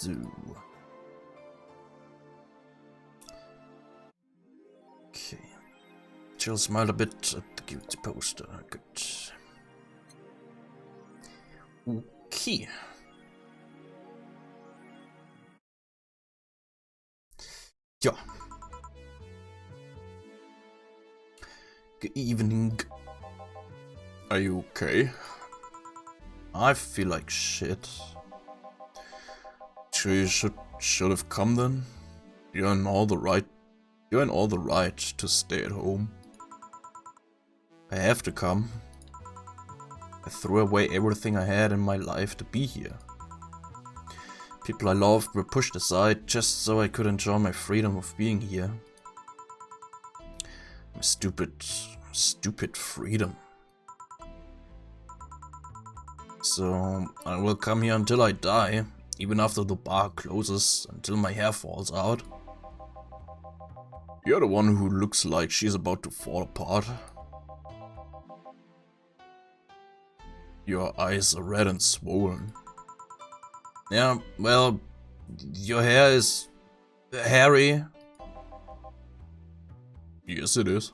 So. Okay. Jill smiled a bit at the guilty poster. Good. Okay. Ja. Good evening. Are you okay? I feel like shit. Sure you should have come then? You're in all the right to stay at home. I have to come. I threw away everything I had in my life to be here. People I loved were pushed aside just so I could enjoy my freedom of being here. My stupid freedom. So I will come here until I die, even after the bar closes, until my hair falls out. You're the one who looks like she's about to fall apart. Your eyes are red and swollen. Yeah, well, your hair is hairy. Yes, it is.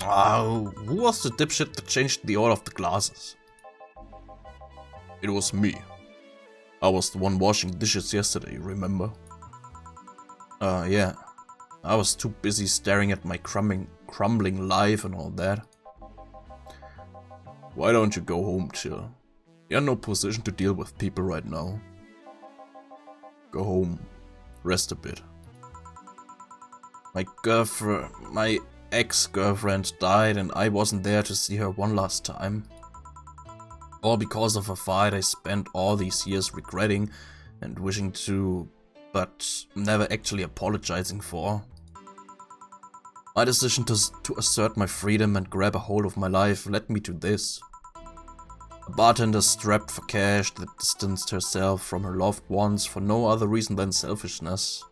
Who was the dipshit that changed the order of the glasses? It was me. I was the one washing dishes yesterday, remember? Yeah. I was too busy staring at my crumbling life and all that. Why don't you go home, Jill? You're in no position to deal with people right now. Go home. Rest a bit. My ex-girlfriend died and I wasn't there to see her one last time. All because of a fight I spent all these years regretting and wishing to, but never actually apologizing for. My decision to assert my freedom and grab a hold of my life led me to this. A bartender strapped for cash that distanced herself from her loved ones for no other reason than selfishness.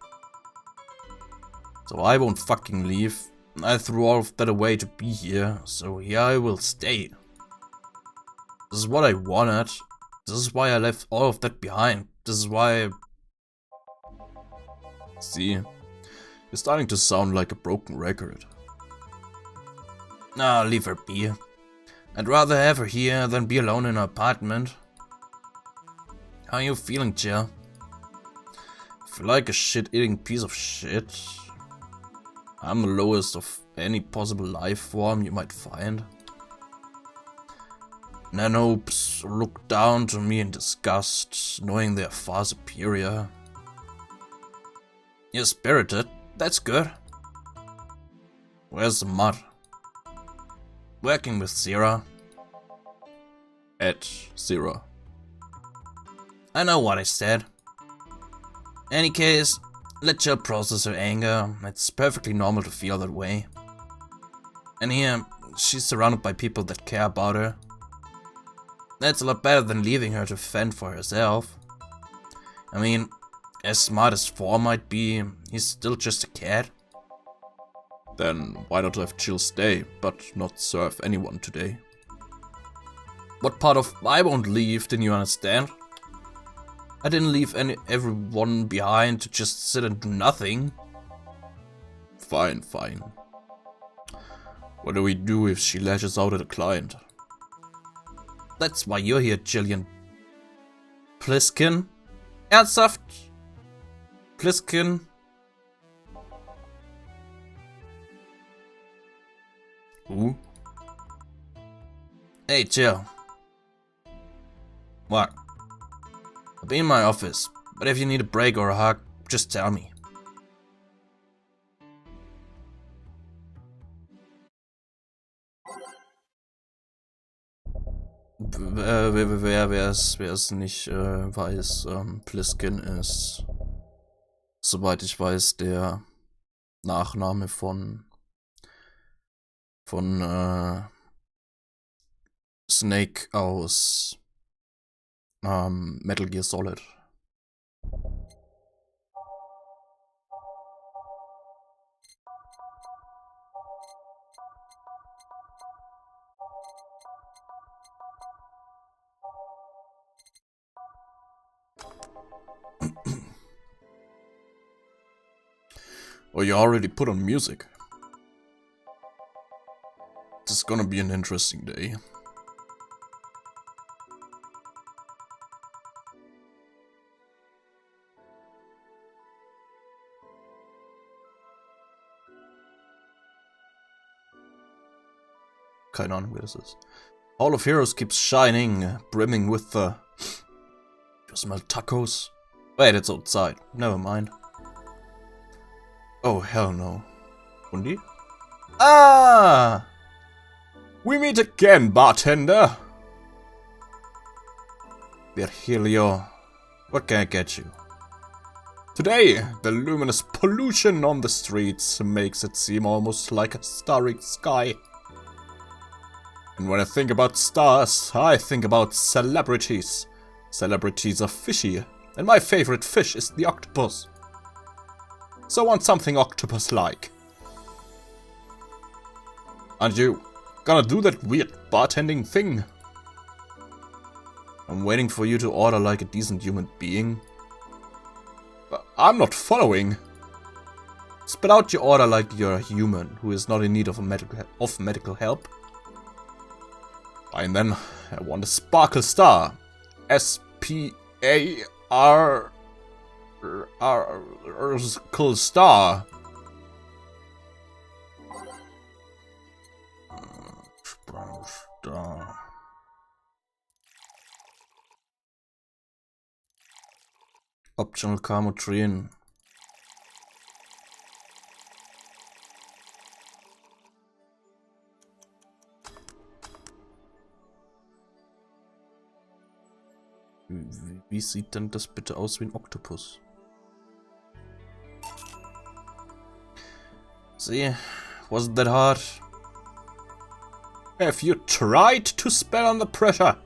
So I won't fucking leave. I threw all of that away to be here, so here I will stay. This is what I wanted. This is why I left all of that behind. This is why... See, you're starting to sound like a broken record. Nah, leave her be. I'd rather have her here than be alone in her apartment. How are you feeling, Jill? I feel like a shit-eating piece of shit. I'm the lowest of any possible life form you might find. Nanopes look down to me in disgust, knowing they're far superior. You're spirited, that's good. Where's the mud? Working with Sarah. At Sarah. I know what I said. Any case, let Jill process her anger. It's perfectly normal to feel that way. And here, she's surrounded by people that care about her. That's a lot better than leaving her to fend for herself. I mean, as smart as 4 might be, he's still just a cat. Then why not have Jill stay, but not serve anyone today? What part of I won't leave didn't you understand? I didn't leave everyone behind to just sit and do nothing. Fine, fine. What do we do if she lashes out at a client? That's why you're here, Jillian. Pliskin? Ernsthaft? Pliskin? Who? Hey, Jill. What? I'll be in my office, but if you need a break or a hug, just tell me. Wer es nicht weiß, Pliskin ist, soweit ich weiß, der Nachname von Snake aus Metal Gear Solid. Oh, you already put on music. This is gonna be an interesting day. Keine Ahnung, wer das ist. Hall of Heroes keeps shining, brimming with the... You smell tacos? Wait, it's outside. Never mind. Oh, hell no. Undi? Ah! We meet again, bartender! Virgilio, what can I get you? Today, the luminous pollution on the streets makes it seem almost like a starry sky. And when I think about stars, I think about celebrities. Celebrities are fishy, and my favorite fish is the octopus. So I want something octopus-like. Aren't you gonna do that weird bartending thing? I'm waiting for you to order like a decent human being. But I'm not following. Spit out your order like you're a human who is not in need of medical help. And then I want a sparkle star. S-P-A-R... star. Star. Optional Camotrien. Wie sieht denn das bitte aus wie ein Oktopus? See, wasn't that hard? Have you tried to spell under pressure?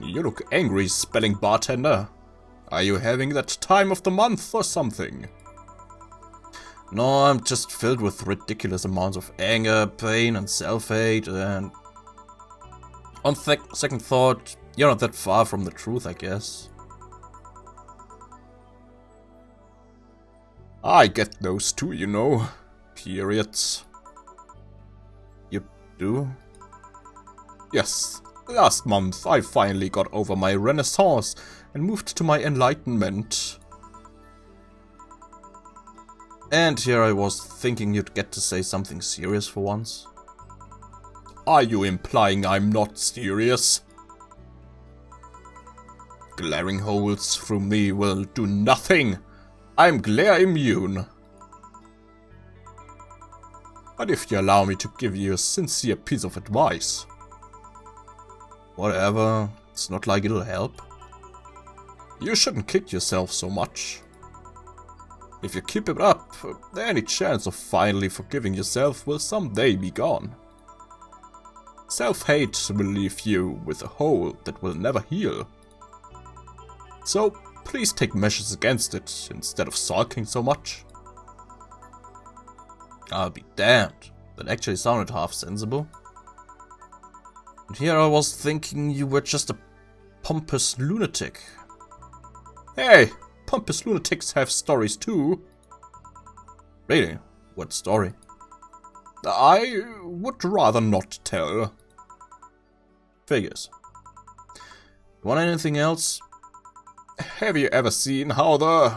You look angry spelling bartender. Are you having that time of the month or something? No, I'm just filled with ridiculous amounts of anger, pain and self-hate and... On second thought, you're not that far from the truth, I guess. I get those too, you know. Periods. You do? Yes. Last month, I finally got over my renaissance and moved to my enlightenment. And here I was thinking you'd get to say something serious for once. Are you implying I'm not serious? Glaring holes through me will do nothing. I'm glare immune. But if you allow me to give you a sincere piece of advice. Whatever, it's not like it'll help. You shouldn't kid yourself so much. If you keep it up, any chance of finally forgiving yourself will someday be gone. Self-hate will leave you with a hole that will never heal. So, please take measures against it, instead of sulking so much. I'll be damned. That actually sounded half sensible. And here I was thinking you were just a pompous lunatic. Hey, pompous lunatics have stories too. Really? What story? I would rather not tell. Figures. Want anything else? Have you ever seen how the...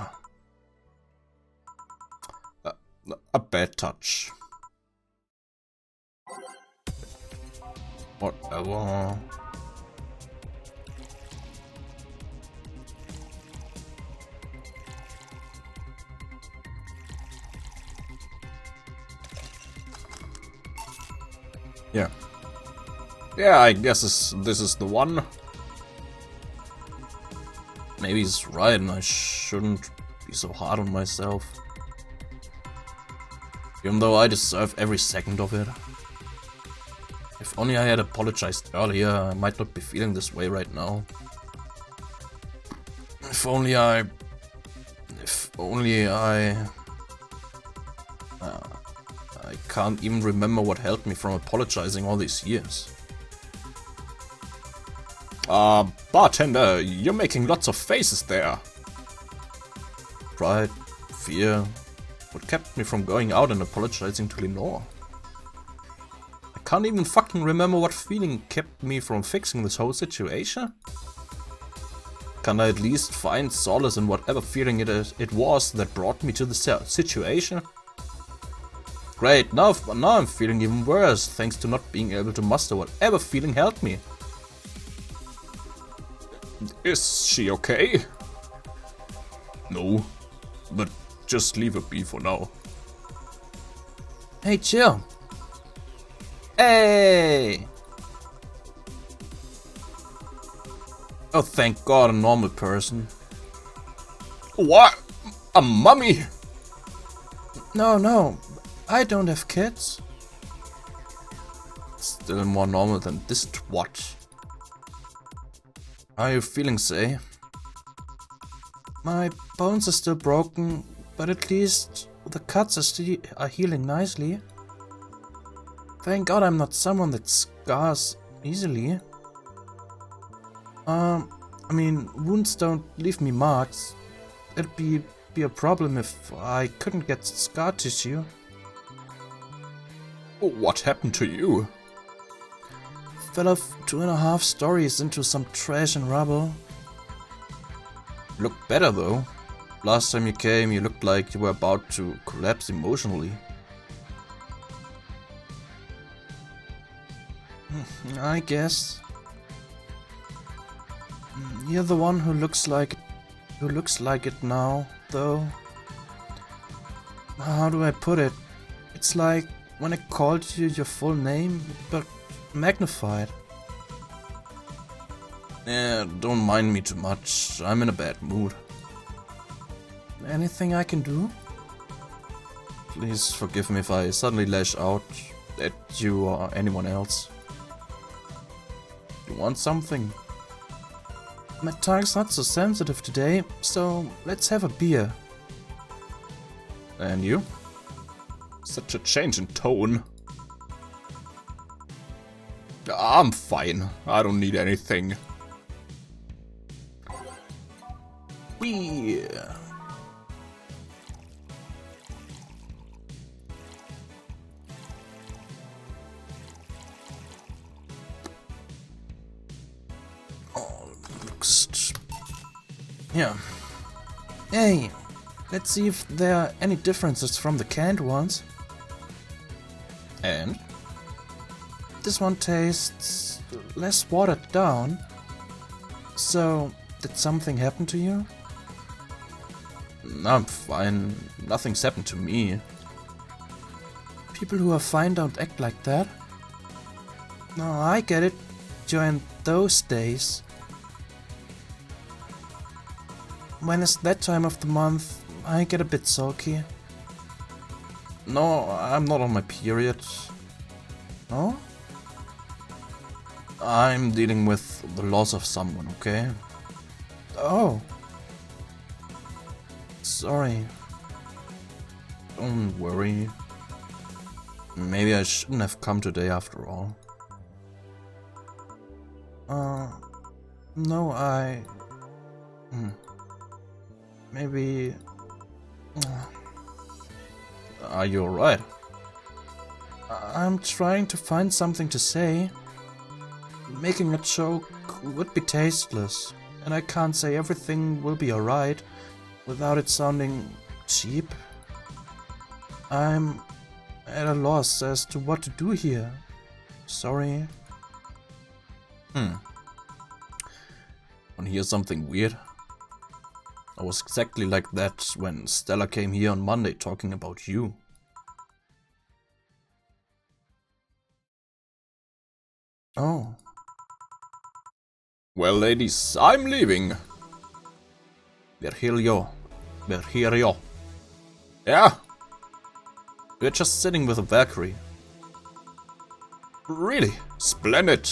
a bad touch. Whatever. Yeah. Yeah, I guess this is the one. Maybe he's right and I shouldn't be so hard on myself. Even though I deserve every second of it. If only I had apologized earlier, I might not be feeling this way right now. If only I can't even remember what helped me from apologizing all these years. Bartender, you're making lots of faces there. Pride, fear, what kept me from going out and apologizing to Lenore. I can't even fucking remember what feeling kept me from fixing this whole situation. Can I at least find solace in whatever feeling it was that brought me to the situation? Great, now I'm feeling even worse, thanks to not being able to muster whatever feeling held me. Is she okay? No, but just leave her be for now. Hey, chill. Hey! Oh, thank God, a normal person. What? A mummy? No, I don't have kids. Still more normal than this twat. How are you feeling, Say? My bones are still broken, but at least the cuts are healing nicely. Thank God I'm not someone that scars easily. I mean, wounds don't leave me marks. It'd be a problem if I couldn't get scar tissue. What happened to you? Fell off 2.5 stories into some trash and rubble. You look better though. Last time you came, you looked like you were about to collapse emotionally. I guess. You're the one who looks like it now, though. How do I put it? It's like when I called you your full name, but magnified. Yeah, don't mind me too much. I'm in a bad mood. Anything I can do? Please forgive me if I suddenly lash out at you or anyone else. You want something? My tongue's not so sensitive today, so let's have a beer. And you? Such a change in tone. I'm fine. I don't need anything. Beer. Yeah. Hey, let's see if there are any differences from the canned ones. And? This one tastes less watered down. So, did something happen to you? I'm fine. Nothing's happened to me. People who are fine don't act like that. No, I get it. You're in those days. When it's that time of the month, I get a bit sulky. No, I'm not on my period. No? I'm dealing with the loss of someone, okay? Oh. Sorry. Don't worry. Maybe I shouldn't have come today after all. No, Maybe... Are you alright? I'm trying to find something to say. Making a joke would be tasteless, and I can't say everything will be alright without it sounding cheap. I'm at a loss as to what to do here. Sorry. Wanna hear something weird? I was exactly like that when Stella came here on Monday talking about you. Oh. Well, ladies, I'm leaving. Virgilio. Yeah? We're just sitting with a Valkyrie. Really? Splendid.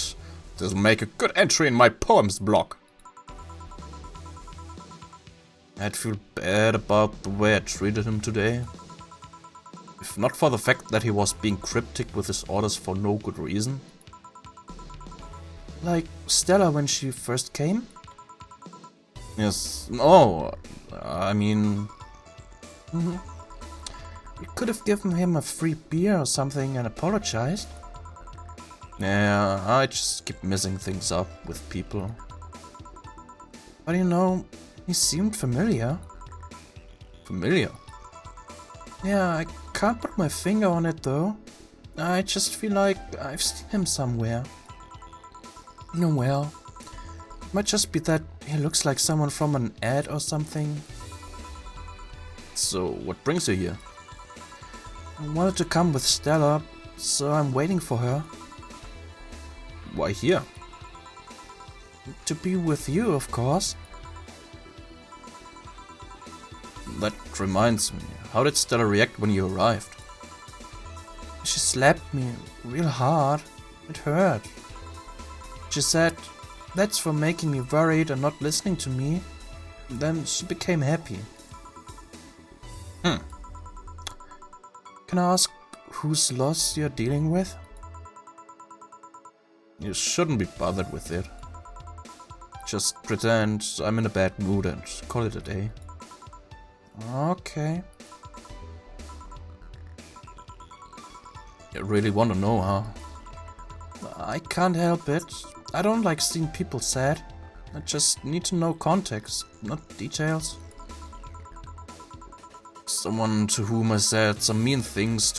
This'll make a good entry in my poems blog. I'd feel bad about the way I treated him today. If not for the fact that he was being cryptic with his orders for no good reason. Like Stella when she first came? Yes. Oh, I mean... You could have given him a free beer or something and apologized. Yeah, I just keep messing things up with people. But you know, he seemed familiar. Familiar? Yeah, I can't put my finger on it though. I just feel like I've seen him somewhere. No, well, it might just be that he looks like someone from an ad or something. So, what brings you here? I wanted to come with Stella, so I'm waiting for her. Why here? To be with you, of course. That reminds me, how did Stella react when you arrived? She slapped me real hard. It hurt. She said, "That's for making me worried and not listening to me." Then she became happy. Can I ask whose loss you're dealing with? You shouldn't be bothered with it. Just pretend I'm in a bad mood and call it a day. Okay. You really want to know, huh? I can't help it. I don't like seeing people sad. I just need to know context, not details. Someone to whom I said some mean things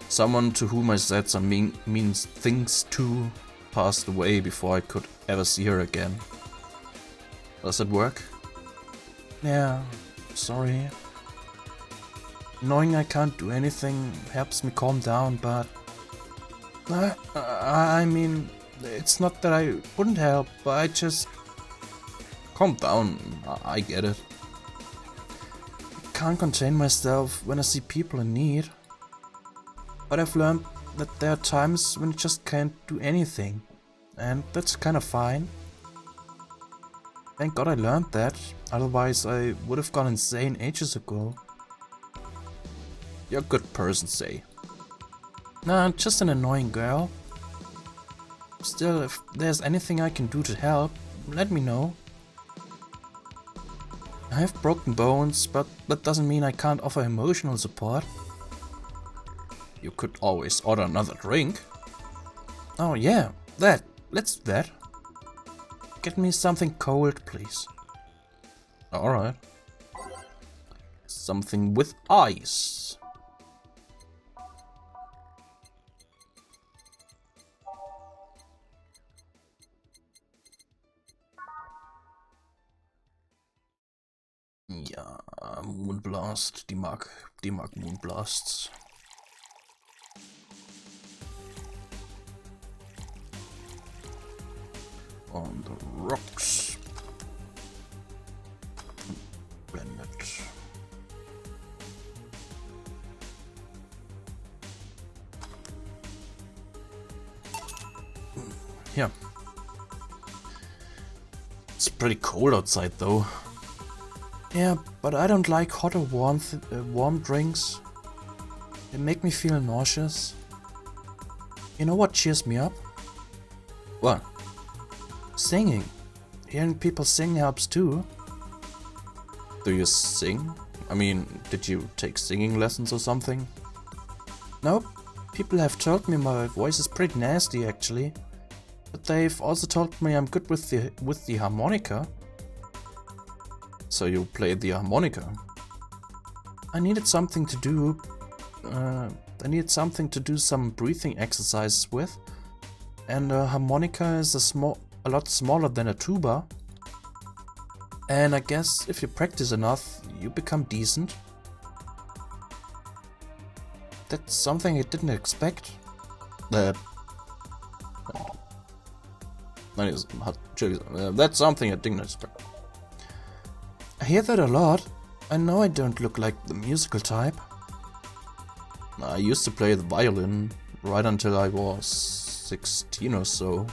someone to whom I said some mean things to passed away before I could ever see her again. Does it work? Yeah, sorry. Knowing I can't do anything helps me calm down, but... I mean, it's not that I wouldn't help, but I just... Calm down, I get it. I can't contain myself when I see people in need. But I've learned that there are times when you just can't do anything. And that's kind of fine. Thank God I learned that, otherwise I would have gone insane ages ago. You're a good person, say. Nah, just an annoying girl. Still, if there's anything I can do to help, let me know. I have broken bones, but that doesn't mean I can't offer emotional support. You could always order another drink. Oh yeah, that. Let's do that. Get me something cold, please. Alright. Something with ice. Ja, Moonblast, die mag Moonblasts. On the rocks. Blended. Yeah. It's pretty cold outside though. Yeah, but I don't like hot or warm drinks. They make me feel nauseous. You know what cheers me up? What? Singing. Hearing people sing helps too. Do you sing? I mean, did you take singing lessons or something? Nope. People have told me my voice is pretty nasty actually. But they've also told me I'm good with the harmonica. So you played the harmonica? I needed something to do. I needed something to do some breathing exercises with. And a harmonica is a lot smaller than a tuba. And I guess if you practice enough, you become decent. That's something I didn't expect. That's something I didn't expect. I hear that a lot. I know I don't look like the musical type. I used to play the violin right until I was 16 or so.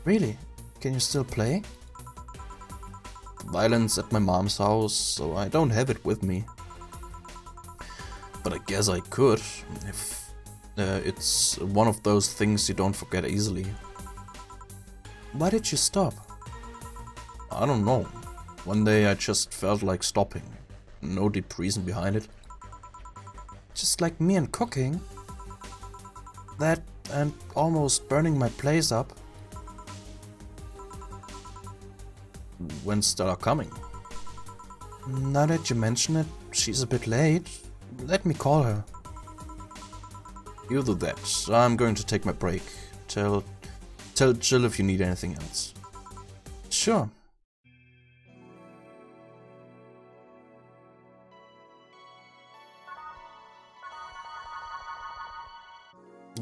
Really? Can you still play? The violin's at my mom's house, so I don't have it with me. But I guess I could, It's one of those things you don't forget easily. Why did you stop? I don't know. One day I just felt like stopping. No deep reason behind it. Just like me and cooking. That and almost burning my place up. When's Stella coming? Now that you mention it, she's a bit late. Let me call her. You do that. I'm going to take my break. Tell Jill if you need anything else. Sure.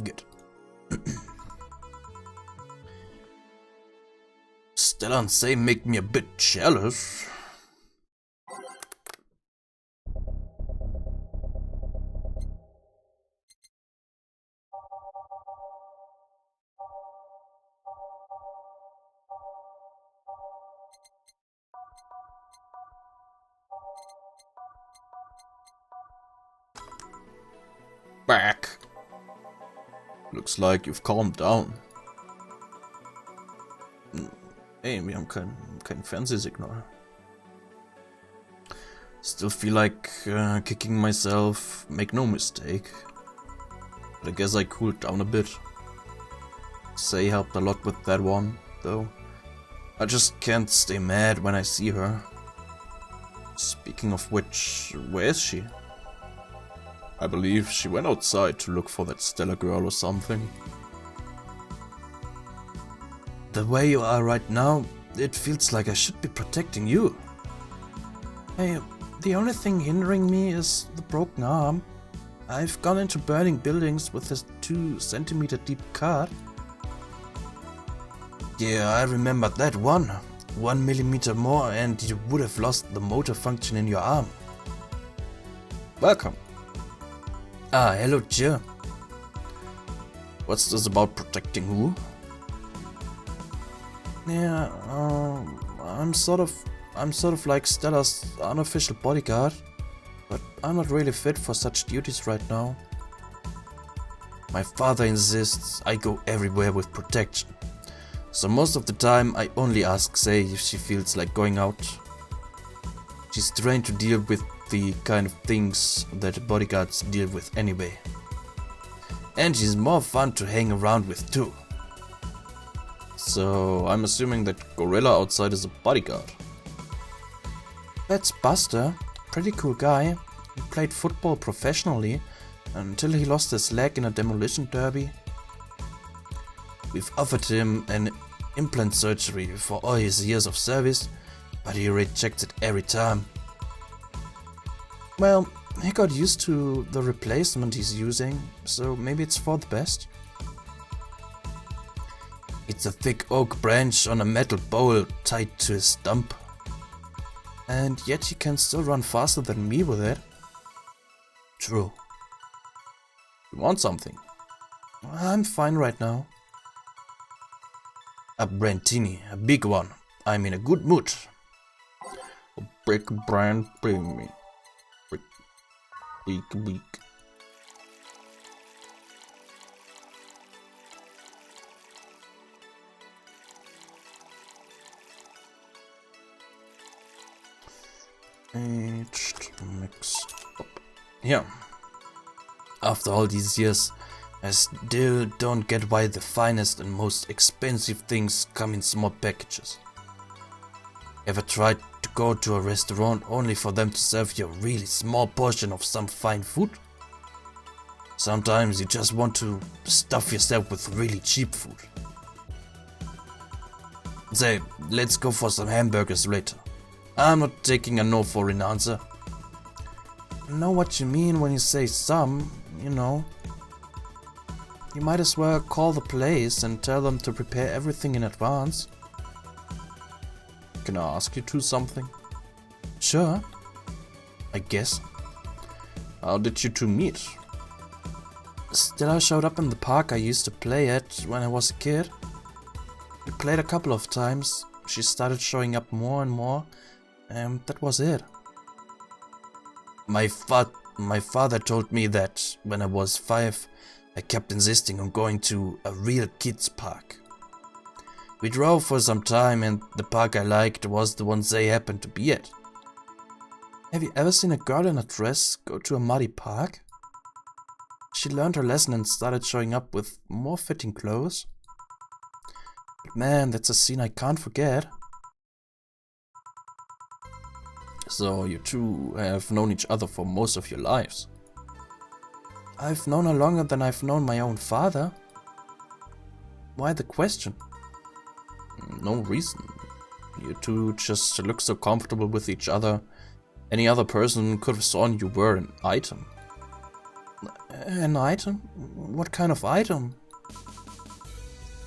Good. Stella and Say make me a bit jealous. Back. Looks like you've calmed down. Ey, wir haben kein Fernsehsignal. Still feel like kicking myself, make no mistake. But I guess I cooled down a bit. Say helped a lot with that one, though. I just can't stay mad when I see her. Speaking of which, where is she? I believe she went outside to look for that Stella girl or something. The way you are right now, it feels like I should be protecting you. Hey, the only thing hindering me is the broken arm. I've gone into burning buildings with this 2 centimeter deep cut. Yeah, I remember that one. 1 millimeter more and you would have lost the motor function in your arm. Welcome. Ah, hello, Jill. What's this about protecting who? Yeah, I'm sort of like Stella's unofficial bodyguard, but I'm not really fit for such duties right now. My father insists I go everywhere with protection, so most of the time I only ask Say if she feels like going out. She's trained to deal with the kind of things that bodyguards deal with anyway. And she's more fun to hang around with too. So I'm assuming that gorilla outside is a bodyguard. That's Buster, pretty cool guy. He played football professionally until he lost his leg in a demolition derby. We've offered him an implant surgery for all his years of service, but he rejects it every time. Well, he got used to the replacement he's using, so maybe it's for the best. It's a thick oak branch on a metal bowl tied to his stump. And yet he can still run faster than me with it. True. You want something? I'm fine right now. A brandini, a big one. I'm in a good mood. A big brand bring me. Big. Aged, mixed up. Yeah. After all these years, I still don't get why the finest and most expensive things come in small packages. Ever tried to go to a restaurant only for them to serve you a really small portion of some fine food? Sometimes you just want to stuff yourself with really cheap food. Say, let's go for some hamburgers later. I'm not taking a no for an answer. I know what you mean when you say some, you know. You might as well call the place and tell them to prepare everything in advance. Can I ask you to something? Sure. I guess. How did you two meet? Stella showed up in the park I used to play at when I was a kid. We played a couple of times. She started showing up more and more, and that was it. My father told me that when I was 5, I kept insisting on going to a real kids park. We drove for some time and the park I liked was the one they happened to be at. Have you ever seen a girl in a dress go to a muddy park? She learned her lesson and started showing up with more fitting clothes. But man, that's a scene I can't forget. So you two have known each other for most of your lives. I've known her longer than I've known my own father. Why the question? No reason. You two just look so comfortable with each other. Any other person could have sworn you were an item. An item? What kind of item?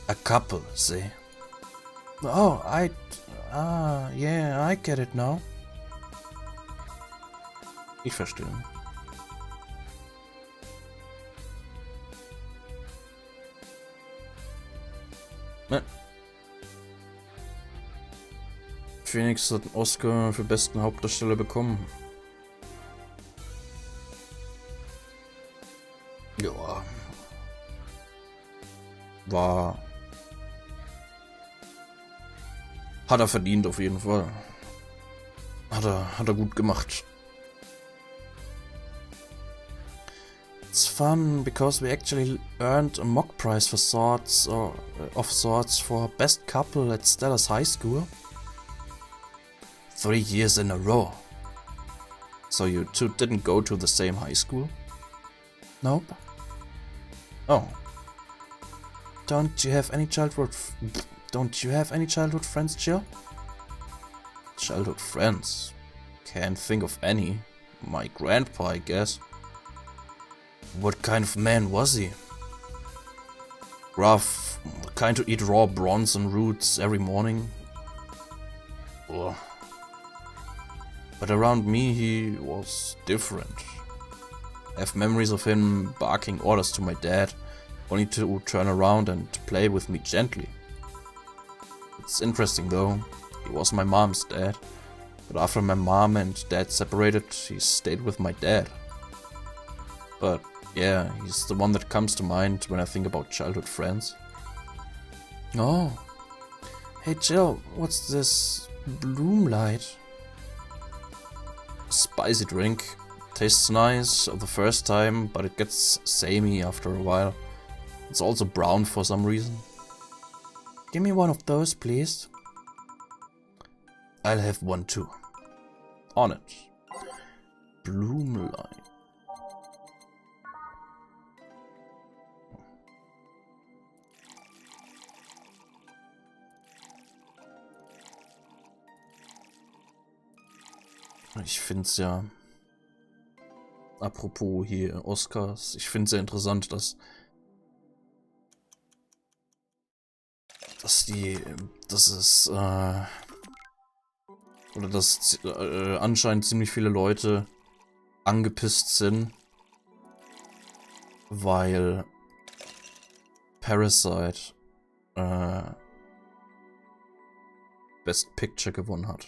A couple, see. Oh, yeah, I get it now. Ich verstehe. Ne. Phoenix hat einen Oscar für besten Hauptdarsteller bekommen. Ja. Hat er verdient auf jeden Fall. Hat er gut gemacht. It's fun because we actually earned a mock prize for sorts for best couple at Stella's high school. 3 years in a row. So you two didn't go to the same high school? Nope. Oh. Don't you have any childhood friends, Jill? Childhood friends? Can't think of any. My grandpa, I guess. What kind of man was he? Rough, kind to eat raw bronze and roots every morning. Ugh. But around me he was different. I have memories of him barking orders to my dad, only to turn around and play with me gently. It's interesting though, he was my mom's dad, but after my mom and dad separated, he stayed with my dad. But yeah, he's the one that comes to mind when I think about childhood friends. Oh. Hey Jill, what's this bloom light? Spicy drink. Tastes nice the first time, but it gets samey after a while. It's also brown for some reason. Give me one of those, please. I'll have one too. On it. Bloom light. Ich find's ja, apropos hier Oscars, ich find's sehr interessant, dass anscheinend ziemlich viele Leute angepisst sind, weil Parasite Best Picture gewonnen hat.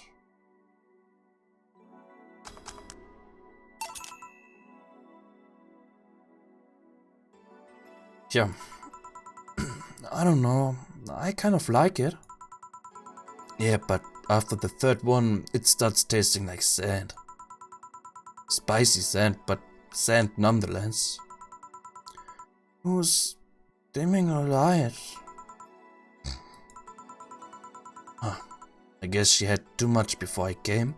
Yeah, I don't know, I kind of like it. Yeah, but after the third one, it starts tasting like sand. Spicy sand, but sand nonetheless. Who's dimming a light? Huh, I guess she had too much before I came.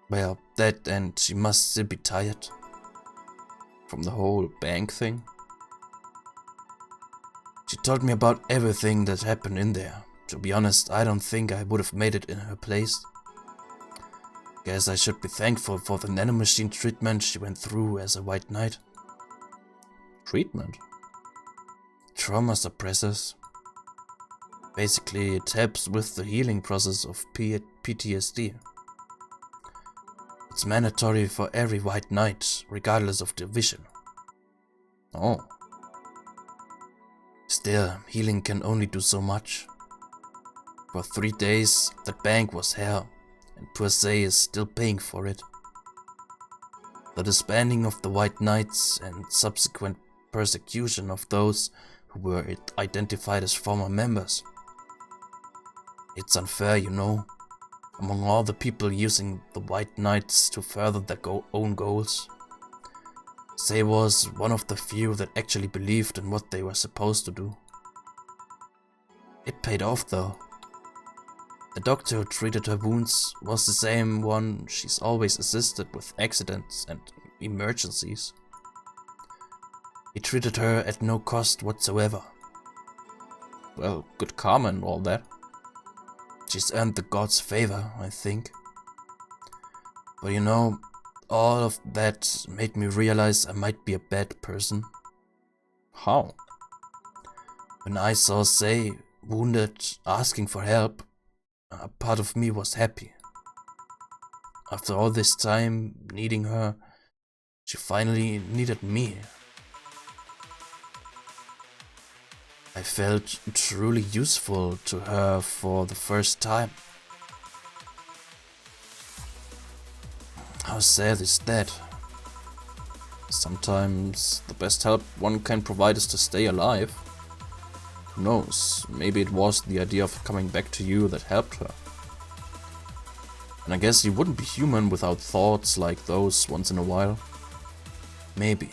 Well, that and she must still be tired. From the whole bank thing. She told me about everything that happened in there. To be honest, I don't think I would have made it in her place. Guess I should be thankful for the nanomachine treatment she went through as a white knight. Treatment? Trauma suppressors. Basically, it helps with the healing process of PTSD. It's mandatory for every white knight, regardless of division. Oh. Still, healing can only do so much. For 3 days, that bank was hell, and poor Zay is still paying for it. The disbanding of the White Knights and subsequent persecution of those who were identified as former members. It's unfair, you know, among all the people using the White Knights to further their own goals. Say was one of the few that actually believed in what they were supposed to do. It paid off though. The doctor who treated her wounds was the same one she's always assisted with accidents and emergencies. He treated her at no cost whatsoever. Well, good karma and all that. She's earned the god's favor, I think. But you know, all of that made me realize I might be a bad person. How? When I saw Say wounded, asking for help, a part of me was happy. After all this time needing her, she finally needed me. I felt truly useful to her for the first time. How sad is that? Sometimes the best help one can provide is to stay alive. Who knows, maybe it was the idea of coming back to you that helped her. And I guess you wouldn't be human without thoughts like those once in a while. Maybe.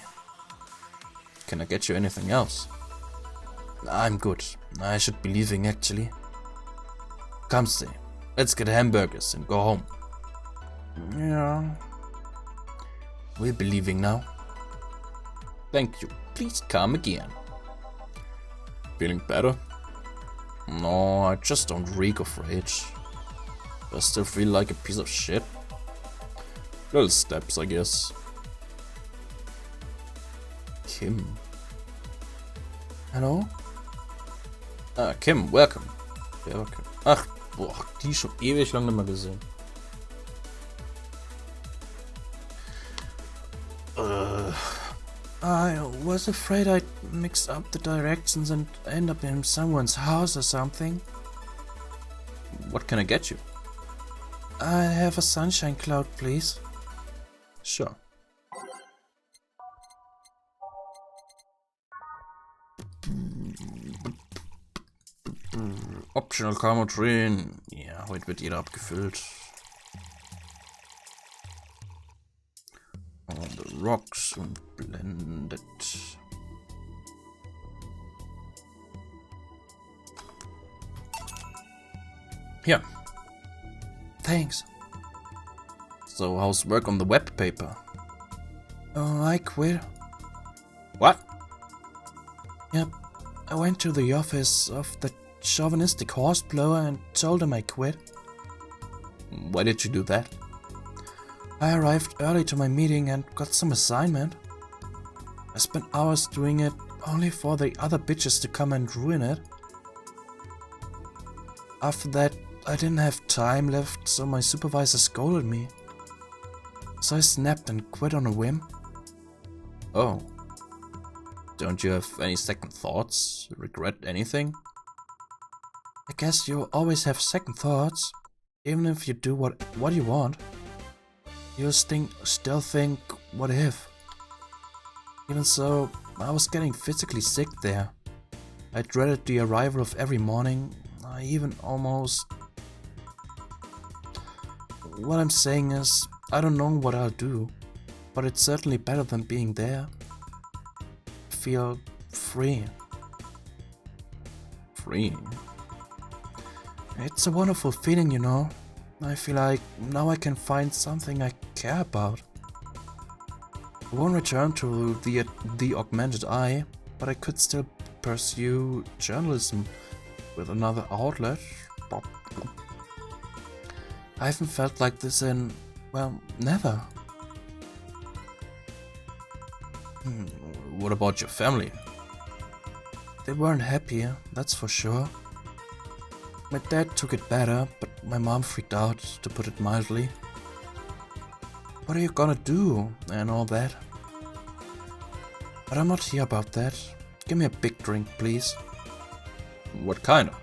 Can I get you anything else? I'm good. I should be leaving actually. Come stay. Let's get hamburgers and go home. Yeah. We'll be leaving now. Thank you. Please come again. Feeling better? No, I just don't reek of rage. I still feel like a piece of shit. Little steps, I guess. Kim. Hallo? Kim, welcome. Welcome. Ach, boah, die schon ewig lang nicht mehr gesehen. I was afraid I'd mix up the directions and end up in someone's house or something. What can I get you? I have a sunshine cloud, please. Sure. Optional Karma Train. Ja, heute wird jeder abgefüllt. On the rocks und blendet. Here. Thanks. So how's work on the web paper? Oh, I quit. What? Yep. I went to the office of the chauvinistic horseblower and told him I quit. Why did you do that? I arrived early to my meeting and got some assignment. I spent hours doing it, only for the other bitches to come and ruin it. After that, I didn't have time left, so my supervisor scolded me. So I snapped and quit on a whim. Oh. Don't you have any second thoughts? Regret anything? I guess you always have second thoughts, even if you do what you want. You'll still think, what if? Even so, I was getting physically sick there. I dreaded the arrival of every morning. I even almost... What I'm saying is, I don't know what I'll do, but it's certainly better than being there. I feel free. Free? It's a wonderful feeling, you know. I feel like now I can find something I care about. I won't return to the augmented eye, but I could still pursue journalism with another outlet. I haven't felt like this in, well, never. What about your family? They weren't happy, that's for sure. My dad took it better, but my mom freaked out, to put it mildly. What are you gonna do, and all that? But I'm not here about that. Give me a big drink, please. What kind of?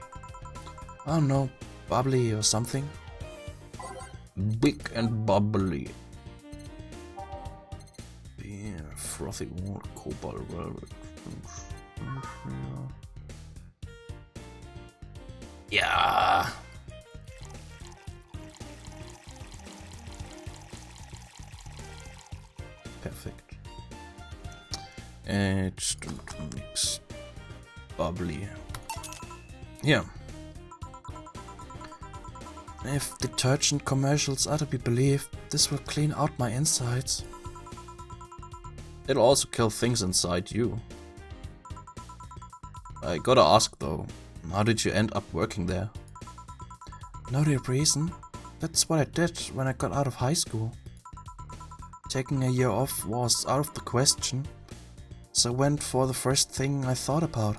I don't know, bubbly or something. Big and bubbly. frothy water, cobalt velvet. Yeah. Perfect. Instant mix. Bubbly. Yeah. If detergent commercials are to be believed, this will clean out my insides. It'll also kill things inside you. I gotta ask though, how did you end up working there? No real reason. That's what I did when I got out of high school. Taking a year off was out of the question, so I went for the first thing I thought about.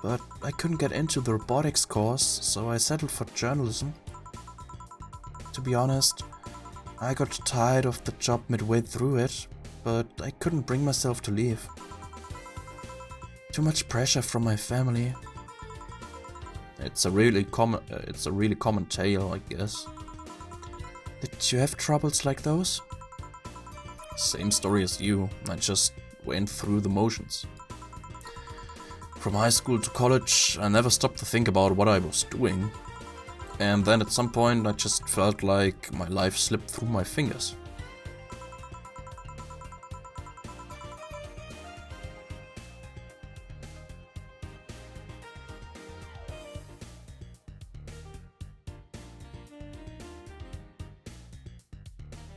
But I couldn't get into the robotics course, so I settled for journalism. To be honest, I got tired of the job midway through it, but I couldn't bring myself to leave. Too much pressure from my family. It's a really common tale, I guess. Did you have troubles like those? Same story as you. I just went through the motions. From high school to college, I never stopped to think about what I was doing. And then at some point I just felt like my life slipped through my fingers.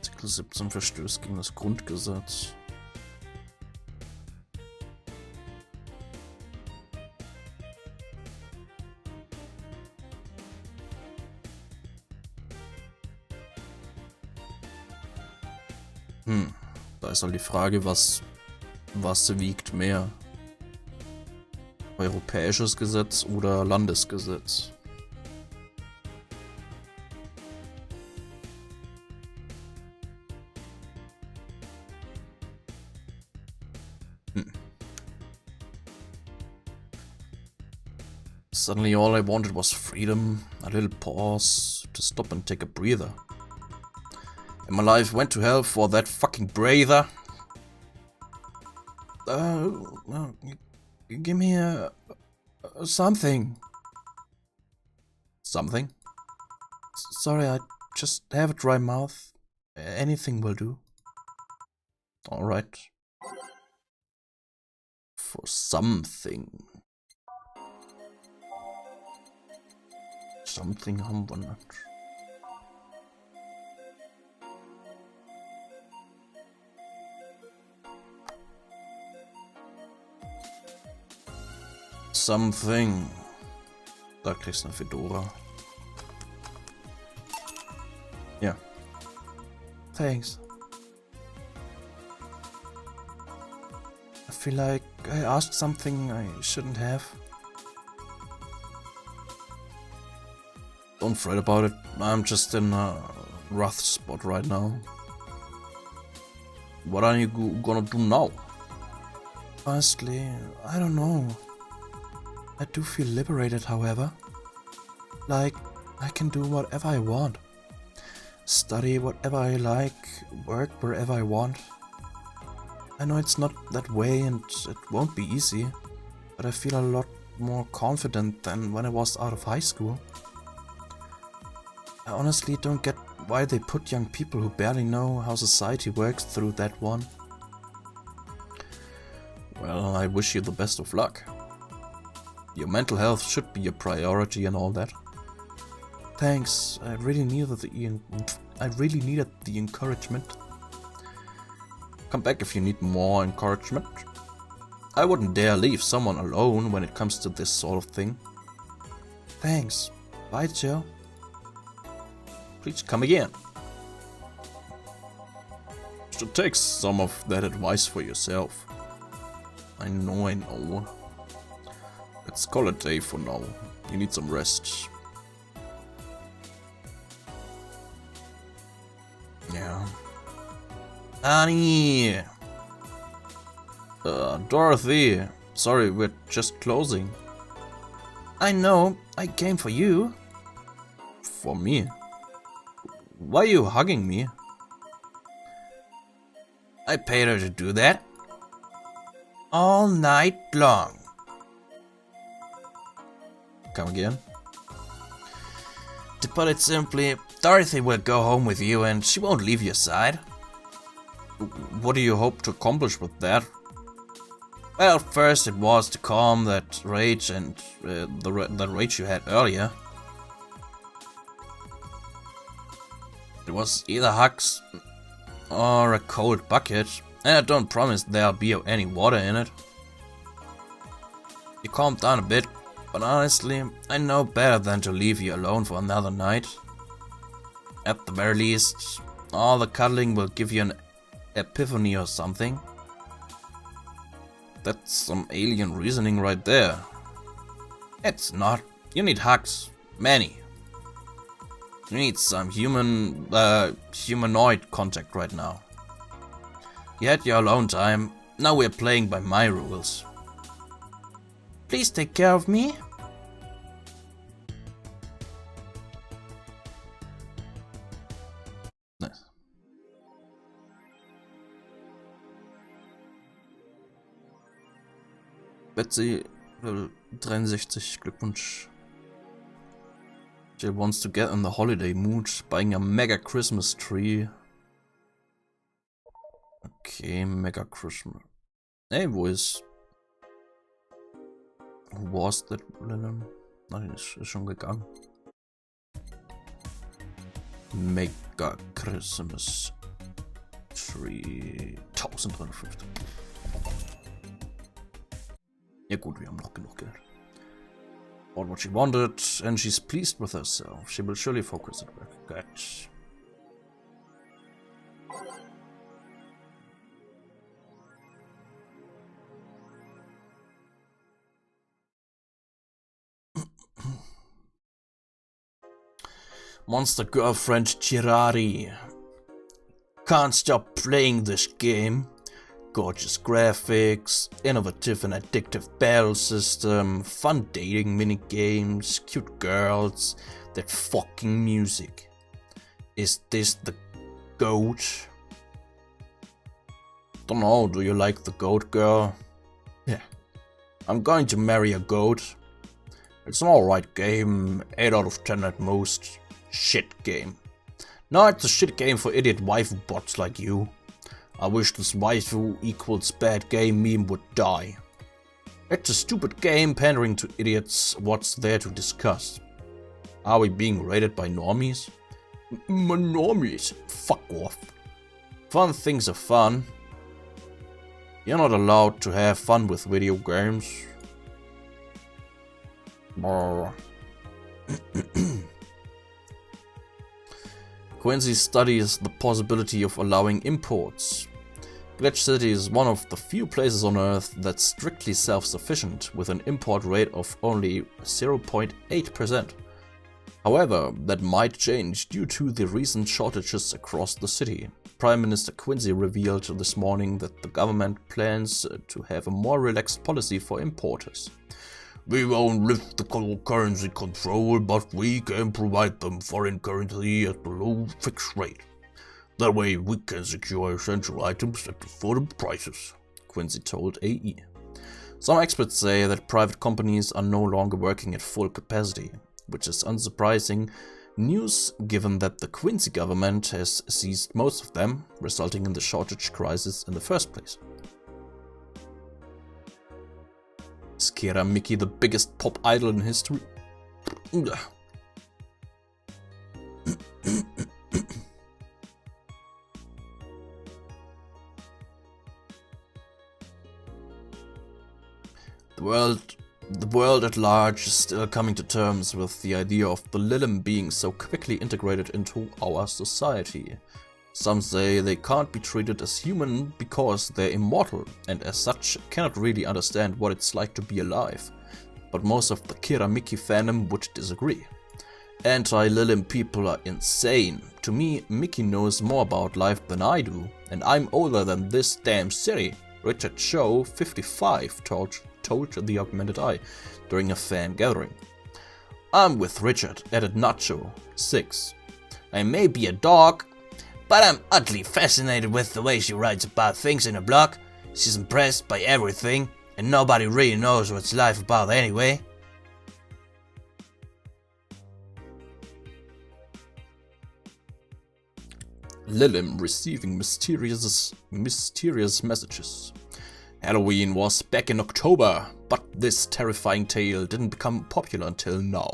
Artikel 17 verstößt gegen das Grundgesetz. Da ist halt die Frage, was wiegt mehr? Europäisches Gesetz oder Landesgesetz? Suddenly all I wanted was freedom, a little pause to stop and take a breather. And my life went to hell for that fucking breather. Well, give me something. Something? Sorry, I just have a dry mouth. Anything will do. Alright. For something. Something haben wir nicht. Something. Da kriegst du eine Fedora. Ja. Thanks. I feel like I asked something I shouldn't have. Don't fret about it. I'm just in a rough spot right now. What are you gonna do now? Honestly, I don't know. I do feel liberated, however. Like, I can do whatever I want. Study whatever I like, work wherever I want. I know it's not that way and it won't be easy, but I feel a lot more confident than when I was out of high school. I honestly don't get why they put young people who barely know how society works through that one. Well, I wish you the best of luck. Your mental health should be a priority and all that. Thanks, I really needed the encouragement. Come back if you need more encouragement. I wouldn't dare leave someone alone when it comes to this sort of thing. Thanks. Bye, Joe. Please come again. You should take some of that advice for yourself. I know. Let's call it a day for now. You need some rest. Yeah. Annie! Dorothy! Sorry, we're just closing. I know, I came for you. For me? Why are you hugging me? I paid her to do that. All night long. Come again? To put it simply, Dorothy will go home with you and she won't leave your side. What do you hope to accomplish with that? Well, first it was to calm that rage and that rage you had earlier. It was either hugs or a cold bucket, and I don't promise there'll be any water in it. You calmed down a bit, but honestly, I know better than to leave you alone for another night. At the very least, all the cuddling will give you an epiphany or something. That's some alien reasoning right there. It's not. You need hugs. Many. You need some humanoid contact right now. You had your alone time. Now we're playing by my rules. Please take care of me. Nice. Betsy, Level 63, Glückwunsch. Jill wants to get in the holiday mood, buying a mega Christmas tree. Okay, mega Christmas. Hey, wo ist... Who was that Lilem? Nein, ist schon gegangen. Mega Christmas Tree 1350. Ja gut, wir haben noch genug Geld. Bought what she wanted, and she's pleased with herself. She will surely focus at work. Good. Monster girlfriend Chirari. Can't stop playing this game. Gorgeous graphics, innovative and addictive battle system, fun dating minigames, cute girls, that fucking music. Is this the goat? Don't know, do you like the goat, girl? Yeah. I'm going to marry a goat. It's an alright game, 8 out of 10 at most. Shit game. No, it's a shit game for idiot waifu bots like you. I wish this waifu equals bad game meme would die. It's a stupid game pandering to idiots. What's there to discuss? Are we being rated by normies? Normies? Fuck off. Fun things are fun. You're not allowed to have fun with video games. Quincy studies the possibility of allowing imports. Glitch City is one of the few places on Earth that's strictly self-sufficient, with an import rate of only 0.8%. However, that might change due to the recent shortages across the city. Prime Minister Quincy revealed this morning that the government plans to have a more relaxed policy for importers. We won't lift the currency control, but we can provide them foreign currency at a low fixed rate. That way we can secure essential items at affordable prices, Quincy told AE. Some experts say that private companies are no longer working at full capacity, which is unsurprising news given that the Quincy government has seized most of them, resulting in the shortage crisis in the first place. Is Kira Miki the biggest pop idol in history? The world at large is still coming to terms with the idea of the Lilem being so quickly integrated into our society. Some say they can't be treated as human because they're immortal and as such cannot really understand what it's like to be alive. But most of the Kira Miki fandom would disagree. Anti-Lilem people are insane. To me, Mickey knows more about life than I do, and I'm older than this damn city, Richard Cho, 55, told the Augmented Eye during a fan gathering. I'm with Richard, added Nacho, 6. I may be a dog, but I'm utterly fascinated with the way she writes about things in her blog. She's impressed by everything, and nobody really knows what's life about anyway. Lilim receiving mysterious messages. Halloween was back in October, but this terrifying tale didn't become popular until now.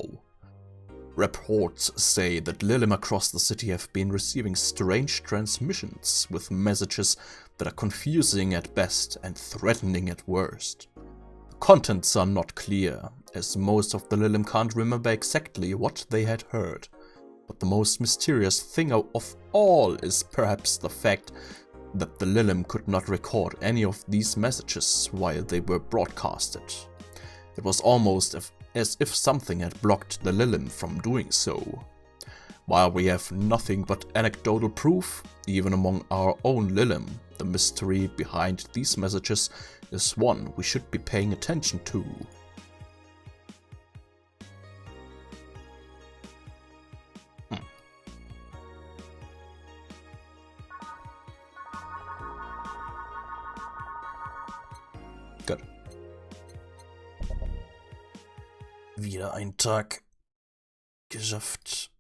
Reports say that Lilim across the city have been receiving strange transmissions with messages that are confusing at best and threatening at worst. The contents are not clear, as most of the Lilim can't remember exactly what they had heard. But the most mysterious thing of all is perhaps the fact that the Lilim could not record any of these messages while they were broadcasted. It was almost as if something had blocked the Lilim from doing so. While we have nothing but anecdotal proof, even among our own Lilim, the mystery behind these messages is one we should be paying attention to. Gut. Wieder ein Tag geschafft.